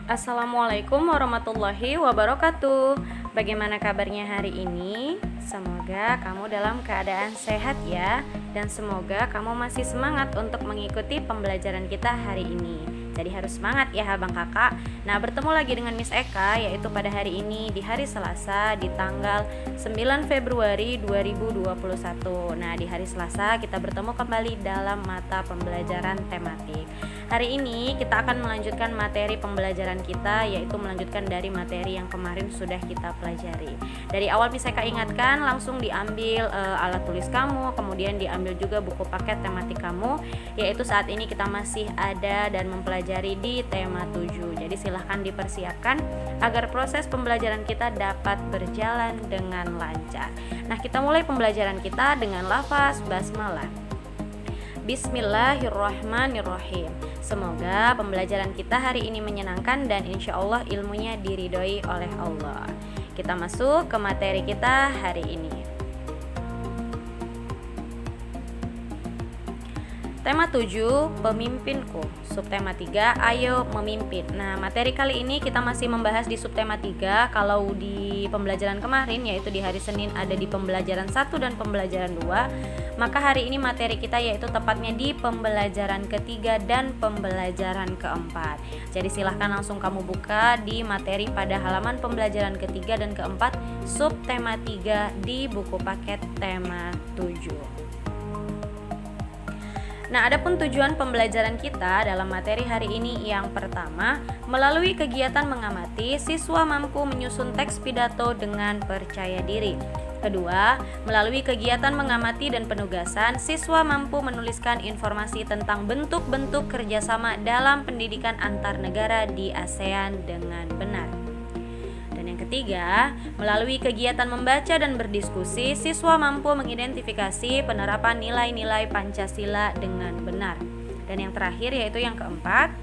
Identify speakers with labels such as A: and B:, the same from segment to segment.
A: Assalamualaikum warahmatullahi wabarakatuh. Bagaimana kabarnya hari ini? Semoga kamu dalam keadaan sehat ya. Dan semoga kamu masih semangat untuk mengikuti pembelajaran kita hari ini. Jadi harus semangat ya abang kakak. Nah, bertemu lagi dengan Miss Eka, yaitu pada hari ini di hari Selasa di tanggal 9 Februari 2021. Nah, di hari Selasa kita bertemu kembali dalam mata pembelajaran tematik. Hari ini kita akan melanjutkan materi pembelajaran kita, yaitu melanjutkan dari materi yang kemarin sudah kita pelajari. Dari awal Miss Eka ingatkan, langsung diambil alat tulis kamu, kemudian diambil juga buku paket tematik kamu, yaitu saat ini kita masih ada dan mempelajari di tema 7. Jadi silahkan dipersiapkan agar proses pembelajaran kita dapat berjalan dengan lancar. Nah, kita mulai pembelajaran kita dengan lafaz basmalah. Bismillahirrahmanirrahim. Semoga pembelajaran kita hari ini menyenangkan dan insya Allah ilmunya diridhoi oleh Allah. Kita masuk ke materi kita hari ini. Tema 7, pemimpinku. Subtema 3, ayo memimpin. Nah, materi kali ini kita masih membahas di subtema 3. Kalau di pembelajaran kemarin, yaitu di hari Senin ada di pembelajaran 1 dan pembelajaran 2, maka hari ini materi kita yaitu tepatnya di pembelajaran ketiga dan pembelajaran keempat. Jadi silahkan langsung kamu buka di materi pada halaman pembelajaran ketiga dan keempat subtema 3 di buku paket tema 7. Nah, adapun tujuan pembelajaran kita dalam materi hari ini yang pertama, melalui kegiatan mengamati, siswa mampu menyusun teks pidato dengan percaya diri. Kedua, melalui kegiatan mengamati dan penugasan, siswa mampu menuliskan informasi tentang bentuk-bentuk kerjasama dalam pendidikan antar negara di ASEAN dengan benar. Dan yang ketiga, melalui kegiatan membaca dan berdiskusi, siswa mampu mengidentifikasi penerapan nilai-nilai Pancasila dengan benar. Dan yang terakhir yaitu yang keempat,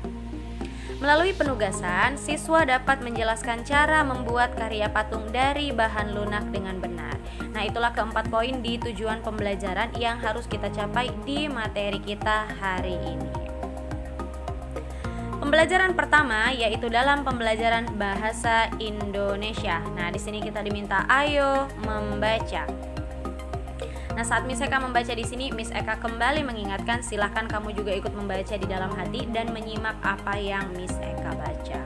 A: melalui penugasan, siswa dapat menjelaskan cara membuat karya patung dari bahan lunak dengan benar. Nah, itulah keempat poin di tujuan pembelajaran yang harus kita capai di materi kita hari ini. Pembelajaran pertama yaitu dalam pembelajaran bahasa Indonesia. Nah, di sini kita diminta ayo membaca. Nah, saat Miss Eka membaca di sini, Miss Eka kembali mengingatkan silahkan kamu juga ikut membaca di dalam hati dan menyimak apa yang Miss Eka baca.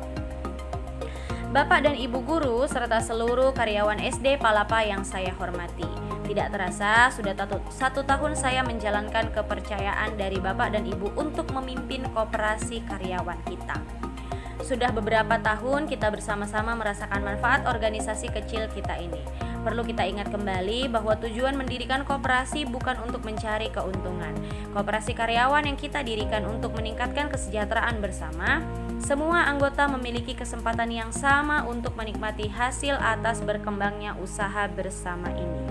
A: Bapak dan Ibu guru serta seluruh karyawan SD Palapa yang saya hormati. Tidak terasa sudah 1 tahun saya menjalankan kepercayaan dari Bapak dan Ibu untuk memimpin koperasi karyawan kita. Sudah beberapa tahun kita bersama-sama merasakan manfaat organisasi kecil kita ini. Perlu kita ingat kembali bahwa tujuan mendirikan koperasi bukan untuk mencari keuntungan. Koperasi karyawan yang kita dirikan untuk meningkatkan kesejahteraan bersama. Semua anggota memiliki kesempatan yang sama untuk menikmati hasil atas berkembangnya usaha bersama ini.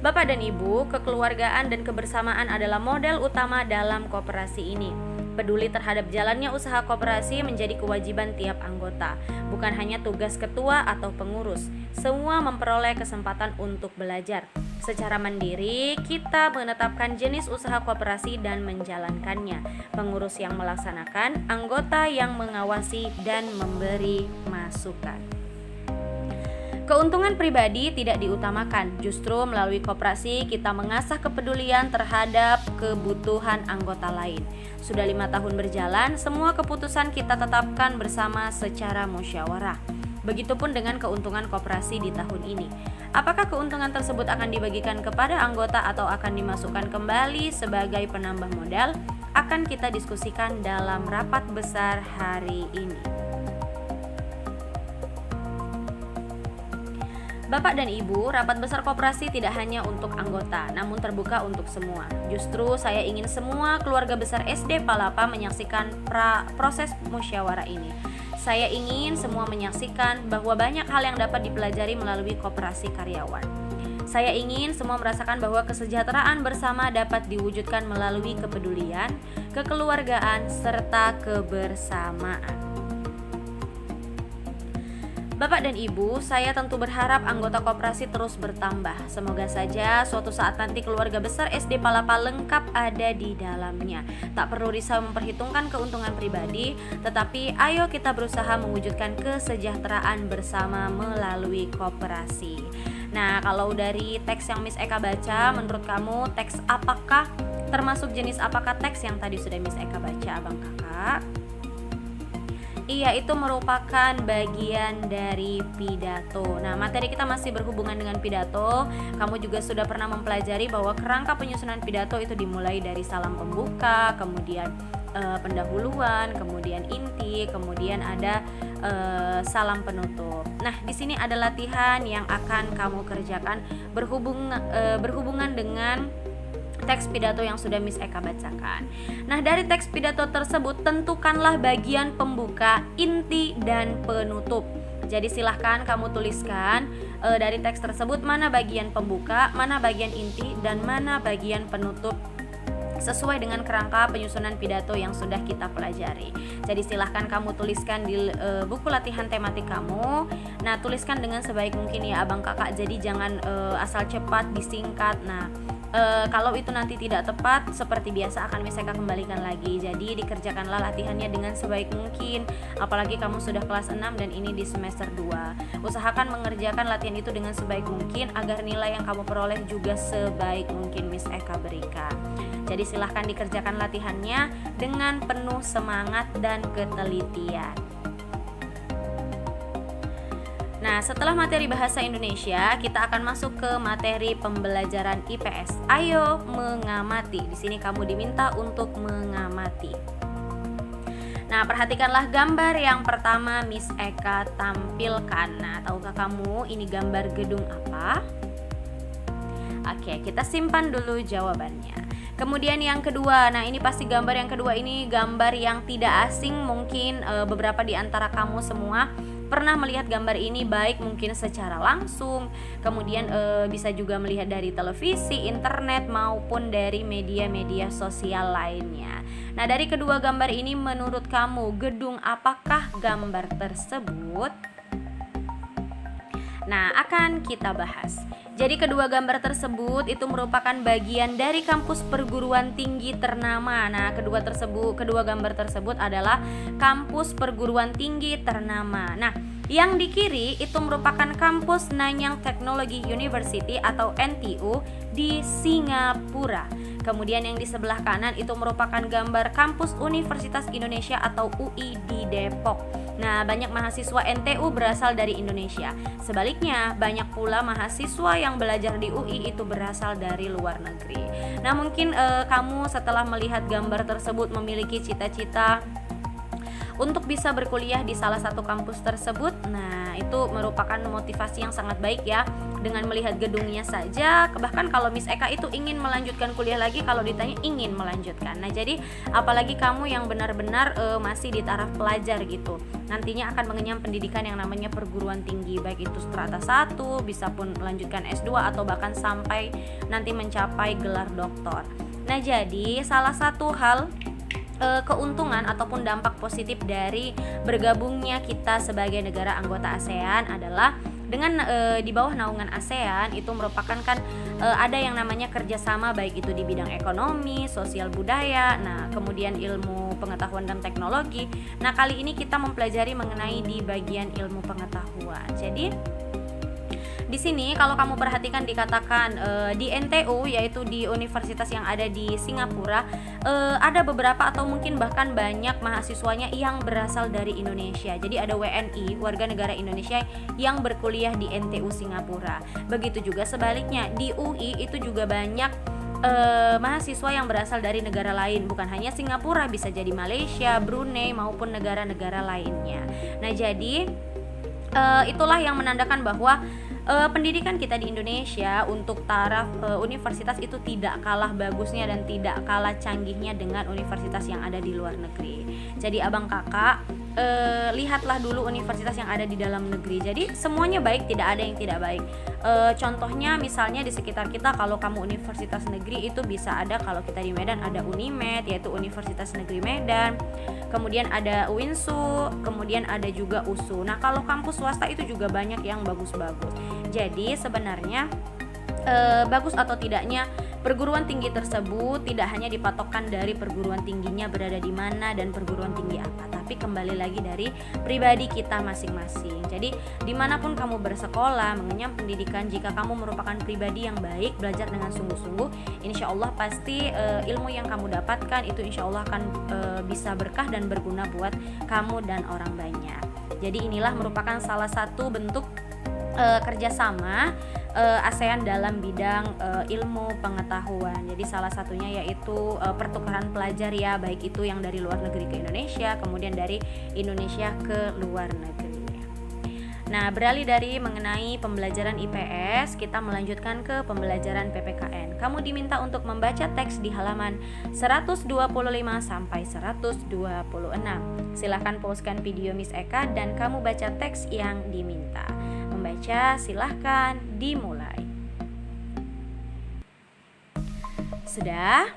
A: Bapak dan Ibu, kekeluargaan dan kebersamaan adalah model utama dalam koperasi ini. Peduli terhadap jalannya usaha koperasi menjadi kewajiban tiap anggota, bukan hanya tugas ketua atau pengurus. Semua memperoleh kesempatan untuk belajar. Secara mandiri, kita menetapkan jenis usaha koperasi dan menjalankannya. Pengurus yang melaksanakan, anggota yang mengawasi dan memberi masukan. Keuntungan pribadi tidak diutamakan, justru melalui koperasi kita mengasah kepedulian terhadap kebutuhan anggota lain. Sudah 5 tahun berjalan, semua keputusan kita tetapkan bersama secara musyawarah. Begitupun dengan keuntungan koperasi di tahun ini. Apakah keuntungan tersebut akan dibagikan kepada anggota atau akan dimasukkan kembali sebagai penambah modal? Akan kita diskusikan dalam rapat besar hari ini. Bapak dan Ibu, rapat besar koperasi tidak hanya untuk anggota, namun terbuka untuk semua. Justru saya ingin semua keluarga besar SD Palapa menyaksikan proses musyawarah ini. Saya ingin semua menyaksikan bahwa banyak hal yang dapat dipelajari melalui koperasi karyawan. Saya ingin semua merasakan bahwa kesejahteraan bersama dapat diwujudkan melalui kepedulian, kekeluargaan, serta kebersamaan. Bapak dan Ibu, saya tentu berharap anggota koperasi terus bertambah. Semoga saja suatu saat nanti keluarga besar SD Palapa lengkap ada di dalamnya. Tak perlu risau memperhitungkan keuntungan pribadi, tetapi ayo kita berusaha mewujudkan kesejahteraan bersama melalui koperasi. Nah, kalau dari teks yang Miss Eka baca, menurut kamu teks apakah, termasuk jenis apakah teks yang tadi sudah Miss Eka baca, Abang Kakak? Iya, itu merupakan bagian dari pidato. Nah, materi kita masih berhubungan dengan pidato. Kamu juga sudah pernah mempelajari bahwa kerangka penyusunan pidato itu dimulai dari salam pembuka, kemudian pendahuluan, kemudian inti, kemudian ada salam penutup. Nah, di sini ada latihan yang akan kamu kerjakan berhubungan dengan teks pidato yang sudah Miss Eka bacakan. Nah, dari teks pidato tersebut tentukanlah bagian pembuka, inti, dan penutup. Jadi silahkan kamu tuliskan dari teks tersebut mana bagian pembuka, mana bagian inti, dan mana bagian penutup sesuai dengan kerangka penyusunan pidato yang sudah kita pelajari. Jadi silahkan kamu tuliskan di buku latihan tematik kamu. Nah, tuliskan dengan sebaik mungkin ya Abang Kakak. Jadi jangan asal cepat disingkat. Nah, kalau itu nanti tidak tepat, seperti biasa akan Miss Eka kembalikan lagi. Jadi dikerjakanlah latihannya dengan sebaik mungkin. Apalagi kamu sudah kelas 6 dan ini di semester 2. Usahakan mengerjakan latihan itu dengan sebaik mungkin agar nilai yang kamu peroleh juga sebaik mungkin Miss Eka berikan. Jadi silahkan dikerjakan latihannya dengan penuh semangat dan ketelitian. Nah, setelah materi bahasa Indonesia, kita akan masuk ke materi pembelajaran IPS. Ayo mengamati. Di sini kamu diminta untuk mengamati. Nah, perhatikanlah gambar yang pertama Miss Eka tampilkan. Nah, tahukah kamu ini gambar gedung apa? Oke, kita simpan dulu jawabannya. Kemudian yang kedua, nah ini pasti gambar yang kedua ini gambar yang tidak asing. Mungkin beberapa di antara kamu semua pernah melihat gambar ini, baik mungkin secara langsung, kemudian bisa juga melihat dari televisi, internet, maupun dari media-media sosial lainnya. Nah, dari kedua gambar ini menurut kamu gedung apakah gambar tersebut? Nah, akan kita bahas. Jadi kedua gambar tersebut itu merupakan bagian dari kampus perguruan tinggi ternama. Nah, kedua gambar tersebut adalah kampus perguruan tinggi ternama. Nah, yang di kiri itu merupakan kampus Nanyang Technology University atau NTU di Singapura. Kemudian yang di sebelah kanan itu merupakan gambar kampus Universitas Indonesia atau UI di Depok. Nah, banyak mahasiswa NTU berasal dari Indonesia. Sebaliknya, banyak pula mahasiswa yang belajar di UI itu berasal dari luar negeri. Nah, mungkin kamu setelah melihat gambar tersebut memiliki cita-cita untuk bisa berkuliah di salah satu kampus tersebut. Nah, itu merupakan motivasi yang sangat baik ya. Dengan melihat gedungnya saja, bahkan kalau Miss Eka itu ingin melanjutkan kuliah lagi kalau ditanya ingin melanjutkan. Nah, jadi apalagi kamu yang benar-benar masih di taraf pelajar gitu. Nantinya akan mengenyam pendidikan yang namanya perguruan tinggi, baik itu strata 1, bisa pun melanjutkan S2 atau bahkan sampai nanti mencapai gelar doktor. Nah, jadi salah satu hal keuntungan ataupun dampak positif dari bergabungnya kita sebagai negara anggota ASEAN adalah dengan di bawah naungan ASEAN itu merupakan kan ada yang namanya kerjasama baik itu di bidang ekonomi, sosial budaya, nah kemudian ilmu pengetahuan dan teknologi. Nah, kali ini kita mempelajari mengenai di bagian ilmu pengetahuan. Jadi di sini kalau kamu perhatikan dikatakan di NTU, yaitu di universitas yang ada di Singapura, ada beberapa atau mungkin bahkan banyak mahasiswanya yang berasal dari Indonesia. Jadi ada WNI, warga negara Indonesia yang berkuliah di NTU Singapura. Begitu juga sebaliknya di UI itu juga banyak mahasiswa yang berasal dari negara lain, bukan hanya Singapura, bisa jadi Malaysia, Brunei maupun negara-negara lainnya. Nah, jadi itulah yang menandakan bahwa pendidikan kita di Indonesia untuk taraf universitas itu tidak kalah bagusnya dan tidak kalah canggihnya dengan universitas yang ada di luar negeri. Jadi abang kakak lihatlah dulu universitas yang ada di dalam negeri. Jadi semuanya baik, tidak ada yang tidak baik. Contohnya misalnya di sekitar kita, kalau kamu universitas negeri itu bisa ada, kalau kita di Medan ada Unimed, yaitu Universitas Negeri Medan, kemudian ada UINSU, kemudian ada juga USU. Nah kalau kampus swasta itu juga banyak yang bagus-bagus. Jadi sebenarnya bagus atau tidaknya perguruan tinggi tersebut tidak hanya dipatokkan dari perguruan tingginya berada di mana dan perguruan tinggi apa, tapi kembali lagi dari pribadi kita masing-masing. Jadi dimanapun kamu bersekolah, mengenyam pendidikan, jika kamu merupakan pribadi yang baik, belajar dengan sungguh-sungguh, insya Allah pasti ilmu yang kamu dapatkan itu insya Allah akan bisa berkah dan berguna buat kamu dan orang banyak. Jadi inilah merupakan salah satu bentuk kerjasama ASEAN dalam bidang ilmu pengetahuan. Jadi salah satunya yaitu pertukaran pelajar ya, baik itu yang dari luar negeri ke Indonesia, kemudian dari Indonesia ke luar negeri. Nah, beralih dari mengenai pembelajaran IPS, kita melanjutkan ke pembelajaran PPKN. Kamu diminta untuk membaca teks di halaman 125 sampai 126. Silahkan pauskan video Miss Eka dan kamu baca teks yang diminta. Membaca silahkan dimulai. Sudah?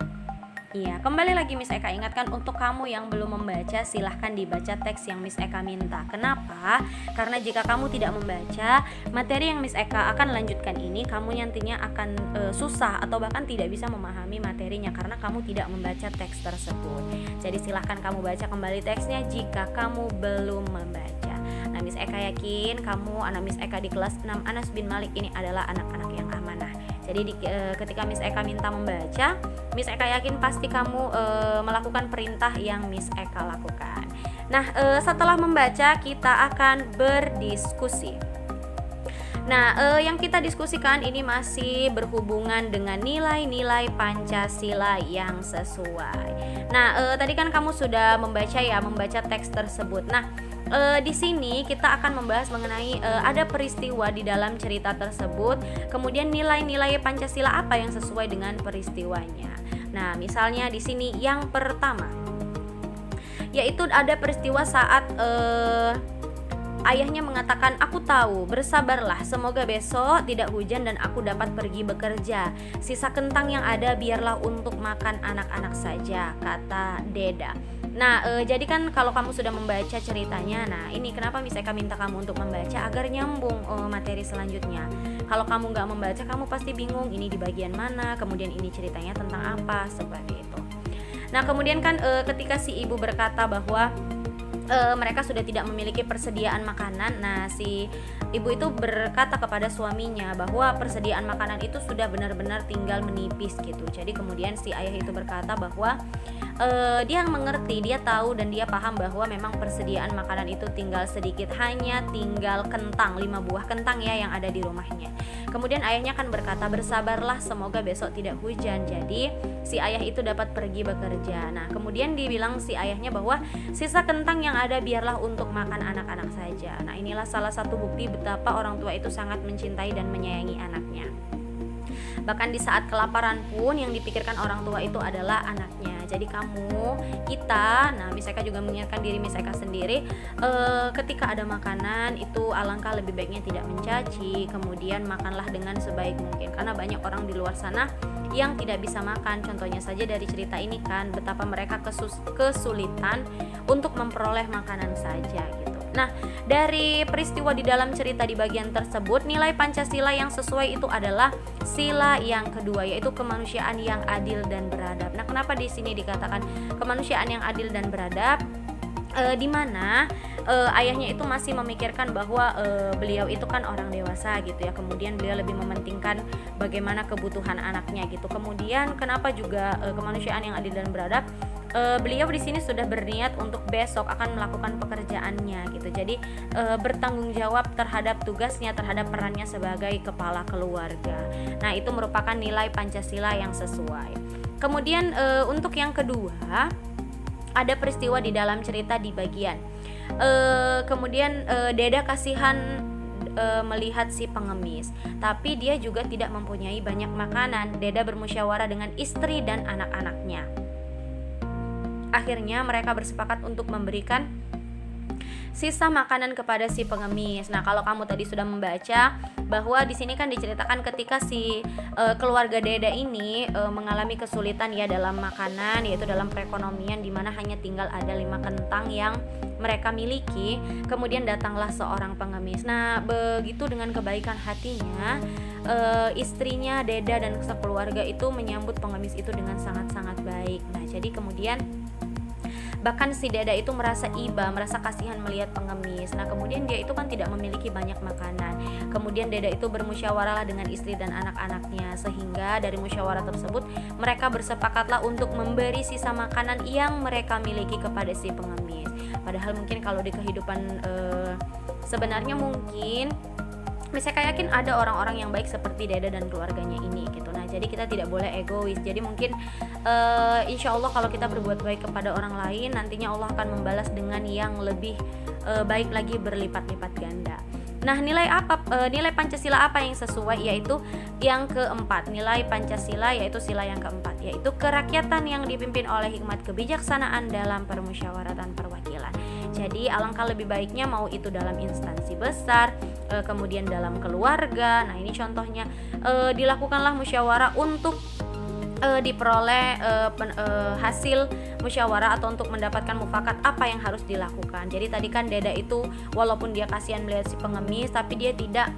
A: Iya, kembali lagi Miss Eka ingatkan untuk kamu yang belum membaca, silahkan dibaca teks yang Miss Eka minta. Kenapa? Karena jika kamu tidak membaca, materi yang Miss Eka akan lanjutkan ini, kamu nantinya akan susah atau bahkan tidak bisa memahami materinya karena kamu tidak membaca teks tersebut. Jadi silahkan kamu baca kembali teksnya jika kamu belum membaca. Nah, Miss Eka yakin kamu anak Miss Eka di kelas 6 Anas bin Malik ini adalah anak-anak yang amanah. Jadi ketika Miss Eka minta membaca, Miss Eka yakin pasti kamu melakukan perintah yang Miss Eka lakukan. Nah, setelah membaca kita akan berdiskusi. Nah, yang kita diskusikan ini masih berhubungan dengan nilai-nilai Pancasila yang sesuai. Nah, tadi kan kamu sudah membaca ya, membaca teks tersebut. Nah, di sini kita akan membahas mengenai ada peristiwa di dalam cerita tersebut, kemudian nilai-nilai Pancasila apa yang sesuai dengan peristiwanya. Nah, misalnya di sini yang pertama, yaitu ada peristiwa saat ayahnya mengatakan, "Aku tahu, bersabarlah, semoga besok tidak hujan dan aku dapat pergi bekerja. Sisa kentang yang ada biarlah untuk makan anak-anak saja," kata Deda. Nah, jadi kan kalau kamu sudah membaca ceritanya, nah ini kenapa Miss Eka minta kamu untuk membaca agar nyambung materi selanjutnya. Kalau kamu nggak membaca, kamu pasti bingung ini di bagian mana, kemudian ini ceritanya tentang apa, seperti itu. Nah, kemudian kan ketika si ibu berkata bahwa mereka sudah tidak memiliki persediaan makanan. Nah, si ibu itu berkata kepada suaminya bahwa persediaan makanan itu sudah benar-benar tinggal menipis gitu. Jadi kemudian si ayah itu berkata bahwa dia mengerti, dia tahu dan dia paham bahwa memang persediaan makanan itu tinggal sedikit, hanya tinggal kentang, 5 buah kentang ya yang ada di rumahnya. Kemudian ayahnya kan berkata, "Bersabarlah, semoga besok tidak hujan." Jadi si ayah itu dapat pergi bekerja. Nah, kemudian dibilang si ayahnya bahwa sisa kentang yang ada biarlah untuk makan anak-anak saja. Nah, inilah salah satu bukti betapa orang tua itu sangat mencintai dan menyayangi anaknya. Bahkan di saat kelaparan pun yang dipikirkan orang tua itu adalah anaknya. Jadi kita, nah Miss Eka juga mengingatkan diri Miss Eka sendiri, ketika ada makanan itu alangkah lebih baiknya tidak mencaci, kemudian makanlah dengan sebaik mungkin. Karena banyak orang di luar sana yang tidak bisa makan. Contohnya saja dari cerita ini kan, betapa mereka kesulitan untuk memperoleh makanan saja gitu. Nah, dari peristiwa di dalam cerita di bagian tersebut, nilai Pancasila yang sesuai itu adalah sila yang kedua, yaitu kemanusiaan yang adil dan beradab. Nah, kenapa di sini dikatakan kemanusiaan yang adil dan beradab? Di mana ayahnya itu masih memikirkan bahwa beliau itu kan orang dewasa gitu ya, kemudian beliau lebih mementingkan bagaimana kebutuhan anaknya gitu. Kemudian kenapa juga kemanusiaan yang adil dan beradab? Beliau di sini sudah berniat untuk besok akan melakukan pekerjaannya gitu. Jadi bertanggung jawab terhadap tugasnya, terhadap perannya sebagai kepala keluarga. Nah, itu merupakan nilai Pancasila yang sesuai. Kemudian untuk yang kedua, ada peristiwa di dalam cerita di bagian kemudian Deda kasihan melihat si pengemis, tapi dia juga tidak mempunyai banyak makanan. Deda bermusyawarah dengan istri dan anak-anaknya. Akhirnya mereka bersepakat untuk memberikan sisa makanan kepada si pengemis. Nah, kalau kamu tadi sudah membaca bahwa di sini kan diceritakan ketika si keluarga Deda ini mengalami kesulitan ya dalam makanan, yaitu dalam perekonomian, di mana hanya tinggal ada 5 kentang yang mereka miliki. Kemudian datanglah seorang pengemis. Nah, begitu dengan kebaikan hatinya, istrinya Deda dan sekeluarga itu menyambut pengemis itu dengan sangat-sangat baik. Nah, jadi kemudian bahkan si Deda itu merasa iba, merasa kasihan melihat pengemis. Nah, kemudian dia itu kan tidak memiliki banyak makanan. Kemudian Deda itu bermusyawarah dengan istri dan anak-anaknya, sehingga dari musyawarah tersebut mereka bersepakatlah untuk memberi sisa makanan yang mereka miliki kepada si pengemis. Padahal mungkin kalau di kehidupan sebenarnya mungkin saya yakin ada orang-orang yang baik seperti Deda dan keluarganya ini gitu. Nah, jadi kita tidak boleh egois. Jadi mungkin insya Allah kalau kita berbuat baik kepada orang lain, nantinya Allah akan membalas dengan yang lebih baik lagi, berlipat-lipat ganda. Nah, nilai Pancasila apa yang sesuai? Yaitu yang keempat, nilai Pancasila yaitu sila yang keempat, yaitu kerakyatan yang dipimpin oleh hikmat kebijaksanaan dalam permusyawaratan perwakilan. Jadi alangkah lebih baiknya mau itu dalam instansi besar, kemudian dalam keluarga. Nah, ini contohnya dilakukanlah musyawarah untuk diperoleh hasil musyawarah atau untuk mendapatkan mufakat apa yang harus dilakukan. Jadi tadi kan Deda itu walaupun dia kasihan melihat si pengemis, tapi dia tidak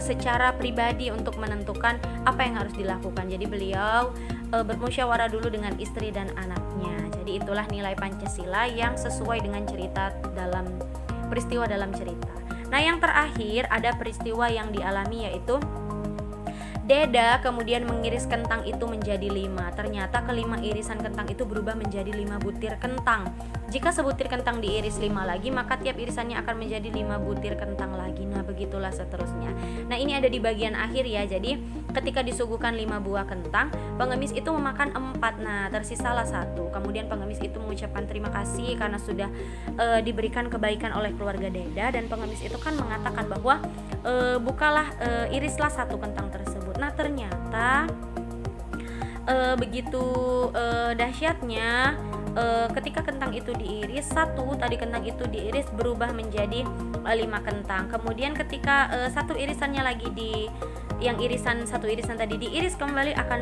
A: secara pribadi untuk menentukan apa yang harus dilakukan. Jadi beliau bermusyawarah dulu dengan istri dan anaknya. Jadi itulah nilai Pancasila yang sesuai dengan cerita dalam peristiwa dalam cerita. Nah, yang terakhir ada peristiwa yang dialami, yaitu Deda kemudian mengiris kentang itu menjadi 5. Ternyata kelima irisan kentang itu berubah menjadi 5 butir kentang. Jika sebutir kentang diiris 5 lagi, maka tiap irisannya akan menjadi 5 butir kentang lagi. Nah, begitulah seterusnya. Nah, ini ada di bagian akhir ya. Jadi ketika disuguhkan 5 buah kentang, pengemis itu memakan 4. Nah, tersisalah 1. Kemudian pengemis itu mengucapkan terima kasih karena sudah diberikan kebaikan oleh keluarga Deda. Dan pengemis itu kan mengatakan bahwa bukalah, irislah 1 kentang tersebut. Nah, ternyata begitu dahsyatnya, ketika kentang itu diiris, tadi kentang itu diiris berubah menjadi 5 kentang. Kemudian ketika satu irisannya lagi satu irisan tadi diiris kembali, akan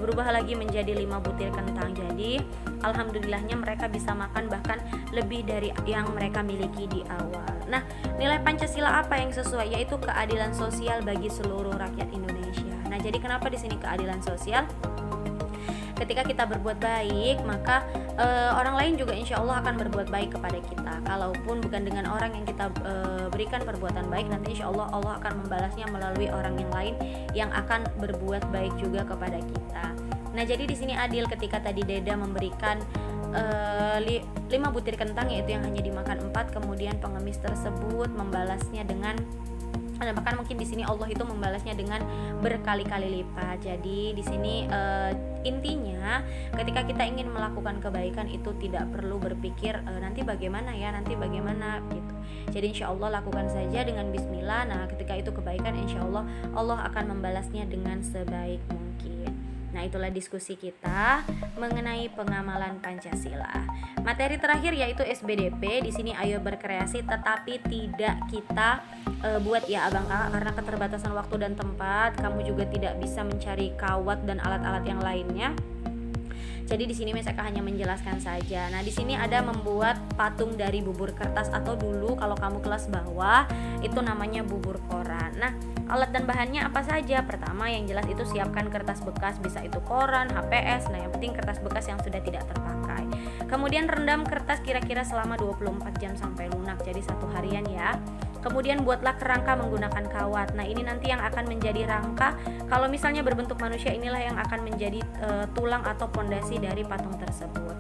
A: berubah lagi menjadi 5 butir kentang. Jadi alhamdulillahnya mereka bisa makan bahkan lebih dari yang mereka miliki di awal. Nah, nilai Pancasila apa yang sesuai? Yaitu keadilan sosial bagi seluruh rakyat Indonesia. Nah, jadi kenapa di sini keadilan sosial? Ketika kita berbuat baik, maka orang lain juga insya Allah akan berbuat baik kepada kita. Kalaupun bukan dengan orang yang kita berikan perbuatan baik, nanti insya Allah Allah akan membalasnya melalui orang yang lain yang akan berbuat baik juga kepada kita. Nah, jadi di sini adil ketika tadi Deda memberikan 5 butir kentang, yaitu yang hanya dimakan 4, kemudian pengemis tersebut membalasnya dengan, bahkan mungkin di sini Allah itu membalasnya dengan berkali-kali lipat. Jadi di sini intinya ketika kita ingin melakukan kebaikan itu tidak perlu berpikir nanti bagaimana gitu. Jadi insya Allah lakukan saja dengan bismillah. Nah, ketika itu kebaikan, insya Allah Allah akan membalasnya dengan sebaik mungkin. Nah, itulah diskusi kita mengenai pengamalan Pancasila. Materi terakhir yaitu SBDP. Di sini ayo berkreasi, tetapi tidak kita buat ya abang kakak, karena keterbatasan waktu dan tempat. Kamu juga tidak bisa mencari kawat dan alat-alat yang lainnya. Jadi di sini Miss Eka hanya menjelaskan saja. Nah, di sini ada membuat patung dari bubur kertas, atau dulu kalau kamu kelas bawah itu namanya bubur koran. Nah, alat dan bahannya apa saja? Pertama yang jelas itu siapkan kertas bekas, bisa itu koran, HPS. Nah, yang penting kertas bekas yang sudah tidak terpakai. Kemudian rendam kertas kira-kira selama 24 jam sampai lunak. Jadi 1 harian ya. Kemudian buatlah kerangka menggunakan kawat. Nah, ini nanti yang akan menjadi rangka. Kalau misalnya berbentuk manusia, inilah yang akan menjadi tulang atau pondasi dari patung tersebut.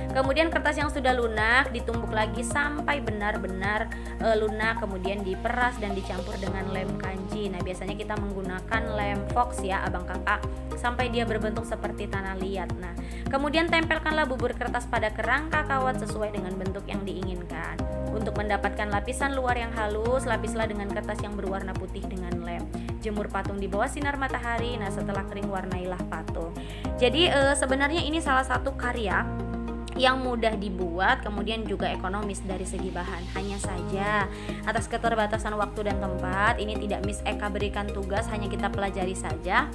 A: Kemudian kertas yang sudah lunak ditumbuk lagi sampai benar-benar lunak, kemudian diperas dan dicampur dengan lem kanji. Nah, biasanya kita menggunakan lem fox ya abang kakak, sampai dia berbentuk seperti tanah liat. Nah, kemudian tempelkanlah bubur kertas pada kerangka kawat sesuai dengan bentuk yang diinginkan. Untuk mendapatkan lapisan luar yang halus, lapislah dengan kertas yang berwarna putih dengan lem. Jemur patung di bawah sinar matahari. Nah, setelah kering warnailah patung. Jadi sebenarnya ini salah satu karya yang mudah dibuat, kemudian juga ekonomis dari segi bahan. Hanya saja atas keterbatasan waktu dan tempat, ini tidak Miss Eka berikan tugas, hanya kita pelajari saja.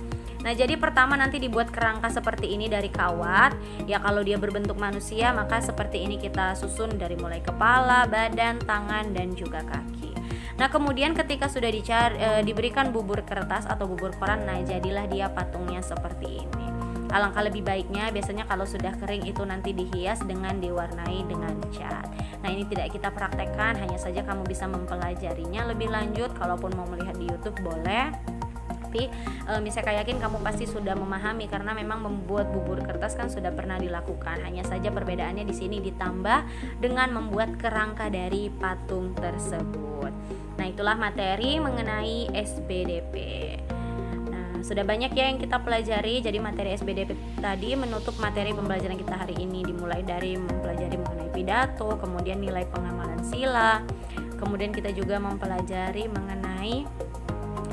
A: Nah, jadi pertama nanti dibuat kerangka seperti ini dari kawat. Ya, kalau dia berbentuk manusia, maka seperti ini kita susun dari mulai kepala, badan, tangan, dan juga kaki. Nah, kemudian ketika sudah diberikan bubur kertas atau bubur koran, nah jadilah dia patungnya seperti ini. Alangkah lebih baiknya biasanya kalau sudah kering itu nanti dihias dengan diwarnai dengan cat. Nah, ini tidak kita praktekkan, hanya saja kamu bisa mempelajarinya lebih lanjut. Kalaupun mau melihat di YouTube boleh. Tapi saya yakin kamu pasti sudah memahami karena memang membuat bubur kertas kan sudah pernah dilakukan. Hanya saja perbedaannya di sini ditambah dengan membuat kerangka dari patung tersebut. Nah, itulah materi mengenai SBDP. Sudah banyak ya yang kita pelajari. Jadi materi SBDP tadi menutup materi pembelajaran kita hari ini, dimulai dari mempelajari mengenai pidato, kemudian nilai pengamalan sila, kemudian kita juga mempelajari mengenai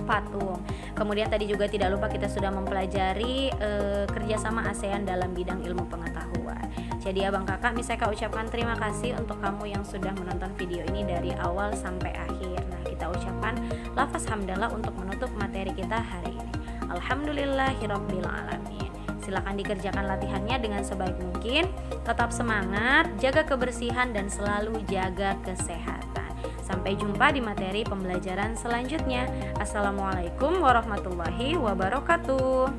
A: patung. Kemudian tadi juga tidak lupa kita sudah mempelajari kerjasama ASEAN dalam bidang ilmu pengetahuan. Jadi abang kakak, Miss Eka ucapkan terima kasih untuk kamu yang sudah menonton video ini dari awal sampai akhir. Nah, kita ucapkan lafaz hamdalah untuk menutup materi kita hari ini. Alhamdulillahirabbil alamin. Silakan dikerjakan latihannya dengan sebaik mungkin. Tetap semangat, jaga kebersihan dan selalu jaga kesehatan. Sampai jumpa di materi pembelajaran selanjutnya. Assalamualaikum warahmatullahi wabarakatuh.